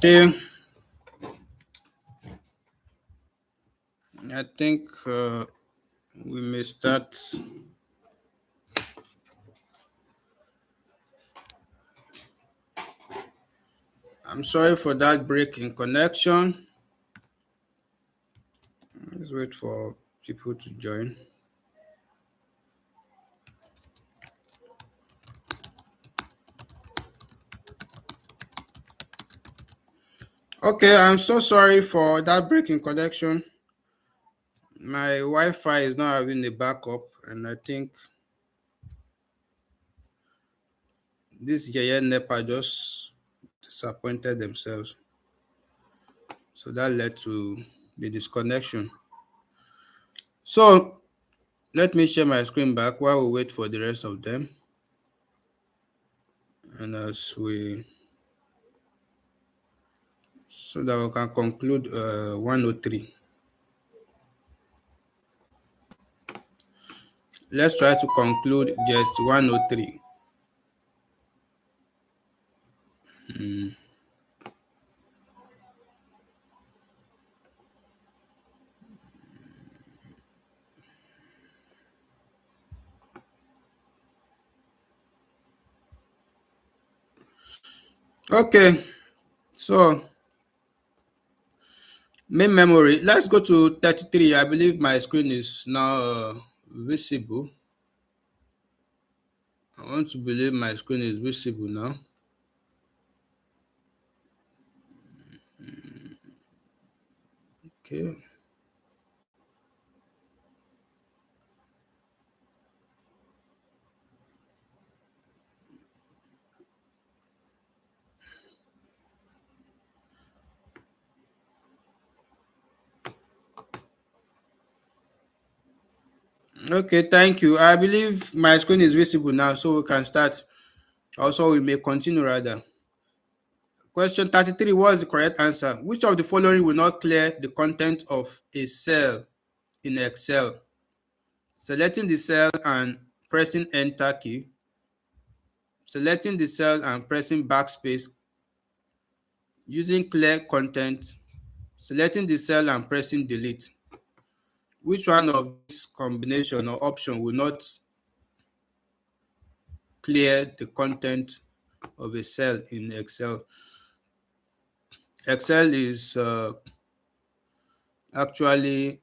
Okay, I think we may start. I'm sorry for that break in connection. Let's wait for people to join. Okay, I'm so sorry for that break in connection. My Wi-Fi is not having a backup, and I think this Yeye NEPA just disappointed themselves. So that led to the disconnection. So let me share my screen back while we wait for the rest of them. And so that we can conclude 103. Let's try to conclude just 103. Okay, so main memory. Let's go to 33. I believe my screen is now visible. I want to believe my screen is visible now. Okay. Okay, thank you. I believe my screen is visible now, so we can start. Also, we may continue rather. Question 33, what is the correct answer? Which of the following will not clear the content of a cell in Excel? Selecting the cell and pressing Enter key. Selecting the cell and pressing backspace. Using clear content. Selecting the cell and pressing delete. Which one of this combination or option will not clear the content of a cell in Excel? Excel is actually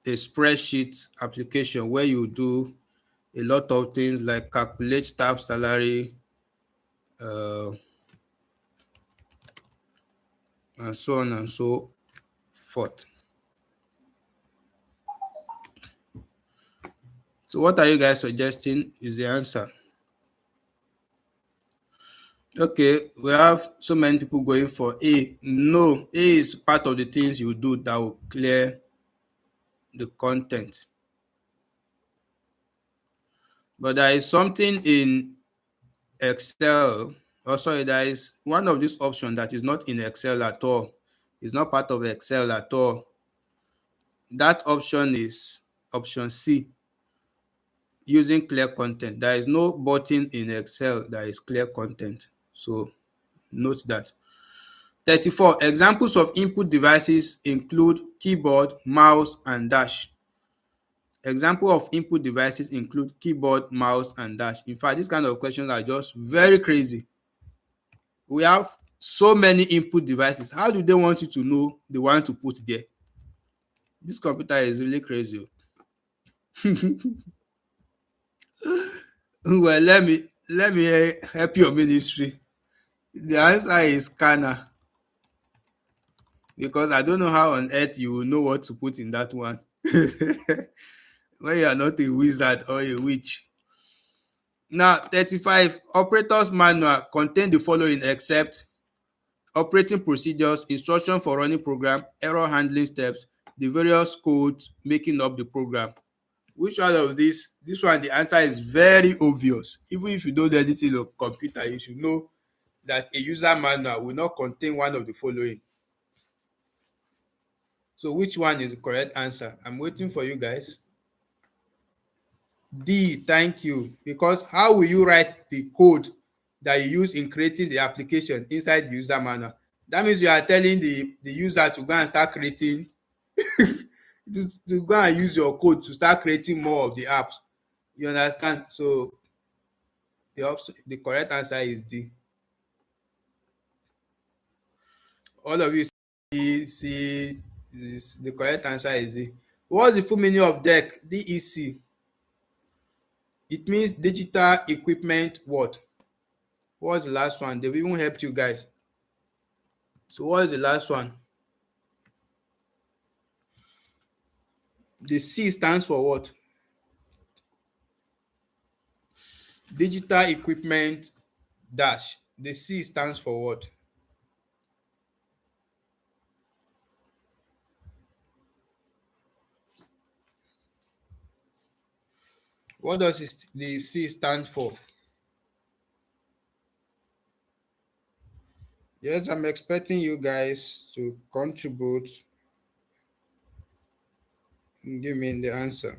a spreadsheet application where you do a lot of things like calculate staff salary and so on and so forth. So what are you guys suggesting is the answer? Okay, we have so many people going for A. No, A is part of the things you do that will clear the content. But there is something in Excel, or sorry, there is one of these options that is not in Excel at all. It's not part of Excel at all. That option is option C, using clear content. There is no button in Excel that is clear content. So note that. 34. Examples of input devices include keyboard, mouse, and dash. Example of input devices include keyboard, mouse, and dash. In fact, these kind of questions are just very crazy. We have so many input devices. How do they want you to know the one to put there? This computer is really crazy. Well, let me help your ministry. The answer is scanner, because I don't know how on earth you will know what to put in that one when you are not a wizard or a witch. Now, 35, operator's manual contain the following except operating procedures, instruction for running program, error handling steps, the various codes making up the program. Which one of this one, the answer is very obvious. Even if you don't do anything on computer, you should know that a user manual will not contain one of the following. So which one is the correct answer? I'm waiting for you guys. D, thank you. Because how will you write the code that you use in creating the application inside the user manual? That means you are telling the user to go and start creating to go and use your code to start creating more of the apps. You understand? So the correct answer is D. All of you see the correct answer is D. What's the full meaning of DEC? DEC. It means digital equipment what? What's the last one? They've even helped you guys. So what is the last one? The C stands for what? Digital equipment dash. The C stands for what? What does the C stand for? Yes, I'm expecting you guys to contribute. Give me the answer.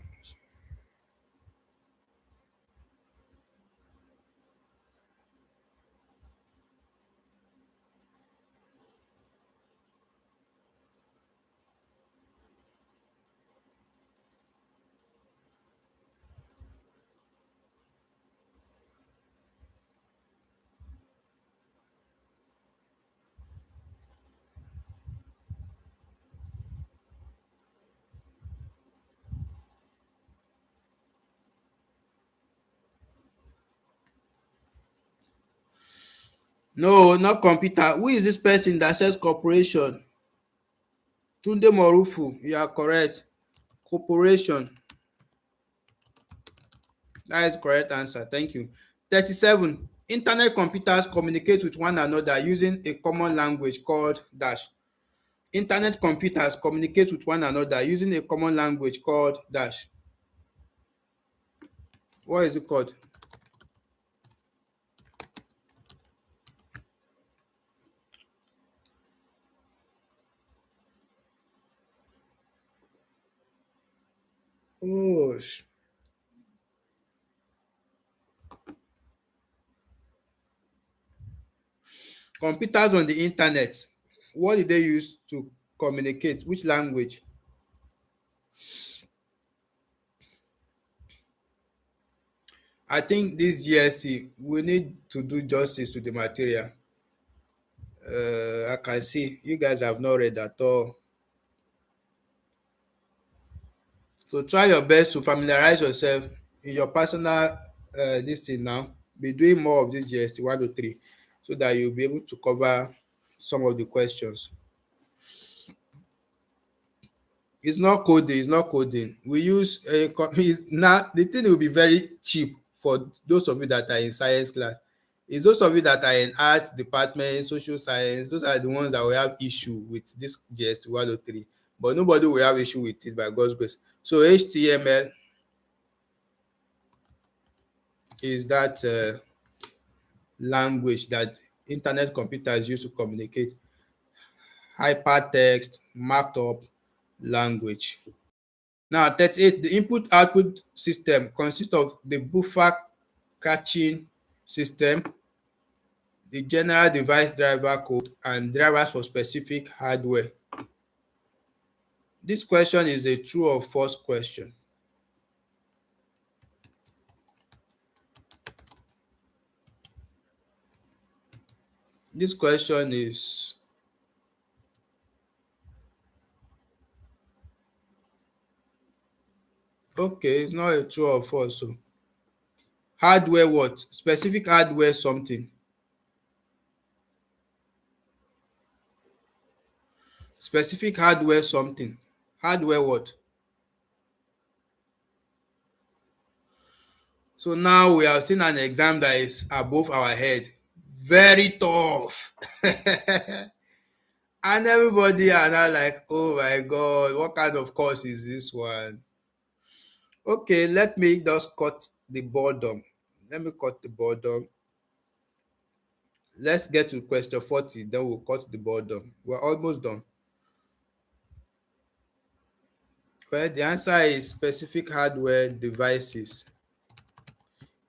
No, not computer. Who is this person that says corporation? Tunde Morufu. You are correct. Corporation. That is correct answer. Thank you. 37. Internet computers communicate with one another using a common language called dash. Internet computers communicate with one another using a common language called dash. What is it called? Oh, computers on the internet. What did they use to communicate? Which language? I think this GST, we need to do justice to the material. I can see you guys have not read at all. So try your best to familiarize yourself in your personal this thing now. Be doing more of this GST 103 so that you'll be able to cover some of the questions. It's not coding, it's not coding. We use a now the thing will be very cheap for those of you that are in science class. It's those of you that are in art department, social science, those are the ones that will have issue with this GST 103. But nobody will have issue with it by God's grace. So HTML is that language that internet computers use to communicate. Hypertext markup language. Now 38, the input output system consists of the buffer caching system, the general device driver code, and drivers for specific hardware. This question is a true or false question. This question is okay, it's not a true or false. So hardware what? Specific hardware something. Specific hardware something. Hardware what? So now we have seen an exam that is above our head. Very tough. And everybody are now like, oh my God, what kind of course is this one? Okay, let me just cut the boredom. Let me cut the boredom. Let's get to question 40, then we'll cut the boredom. We're almost done. Well, the answer is specific hardware devices.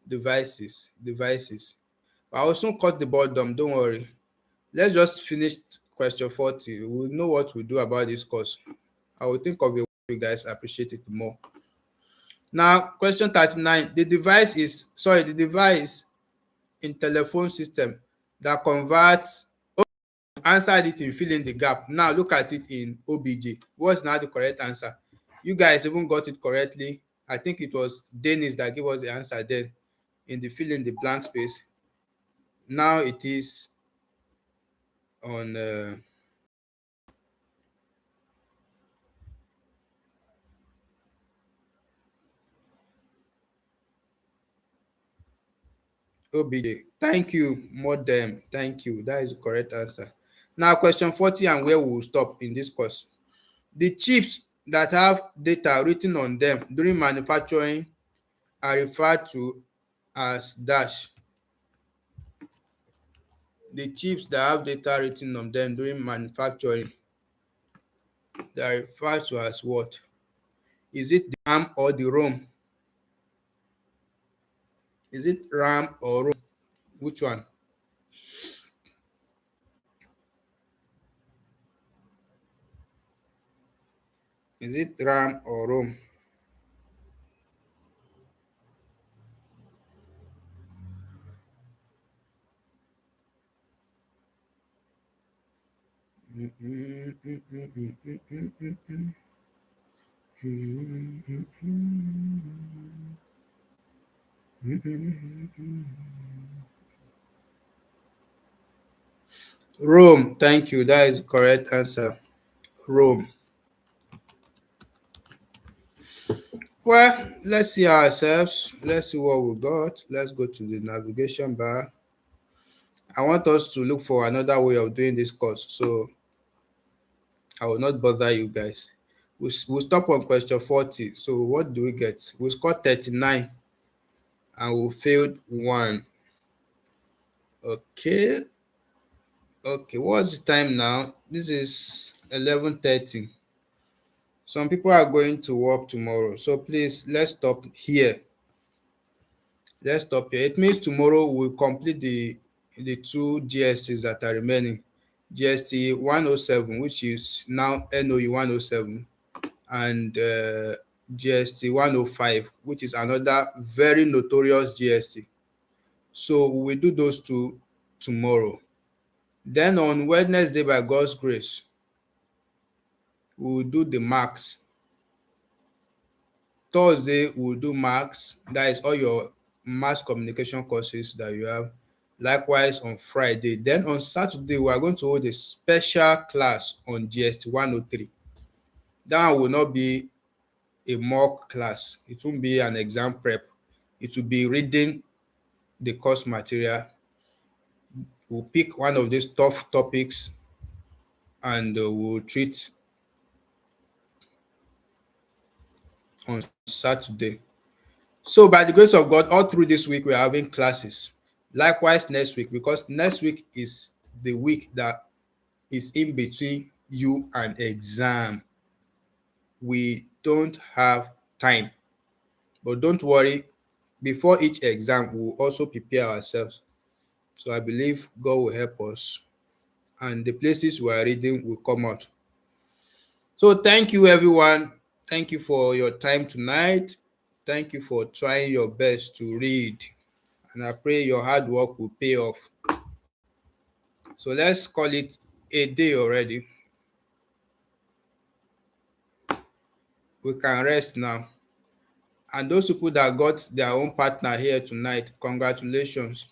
Devices. I will soon cut the boredom, don't worry. Let's just finish question 40, we'll know what we do about this course. I will think of a way you guys appreciate it more. Now, question 39, the device in telephone system that converts, answered it in fill in the gap. Now look at it in OBJ. What's now the correct answer? You guys even got it correctly. I think it was Dennis that gave us the answer then in the fill in the blank space. Now it is on OBJ. Thank you, modem. Thank you. That is the correct answer. Now, question 40, and where we will stop in this course. The chips that have data written on them during manufacturing are referred to as dash. The chips that have data written on them during manufacturing, they are referred to as what? Is it the RAM or the ROM? Is it RAM or ROM? Which one? Is it RAM or ROM? ROM. Thank you. That is the correct answer. ROM. Well, let's see ourselves. Let's see what we got. Let's go to the navigation bar. I want us to look for another way of doing this course, so I will not bother you guys. We'll stop on question 40. So what do we get? We scored 39 and we failed 1. Okay. Okay, what's the time now? This is 11:30. Some people are going to work tomorrow, so please, let's stop here. Let's stop here. It means tomorrow we'll complete the 2 GSTs that are remaining. GST 107, which is now NOE 107, and GST 105, which is another very notorious GST. So we'll do those 2 tomorrow. Then on Wednesday, by God's grace, we'll do the marks. Thursday, we'll do marks. That is all your mass communication courses that you have. Likewise on Friday. Then on Saturday, we are going to hold a special class on GST 103. That will not be a mock class. It won't be an exam prep. It will be reading the course material. We'll pick one of these tough topics and we'll treat on Saturday. So by the grace of God, all through this week, we're having classes. Likewise next week, because next week is the week that is in between you and exam. We don't have time. But don't worry, before each exam, we'll also prepare ourselves. So I believe God will help us and the places we are reading will come out. So thank you, everyone. Thank you for your time tonight. Thank you for trying your best to read. And I pray your hard work will pay off. So let's call it a day already. We can rest now. And those people that got their own partner here tonight, congratulations.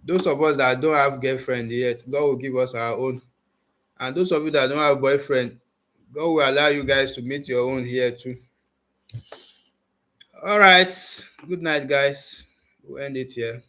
Those of us that don't have girlfriend yet, God will give us our own. And those of you that don't have boyfriend, God will allow you guys to meet your own here too. All right. Good night, guys. We'll end it here.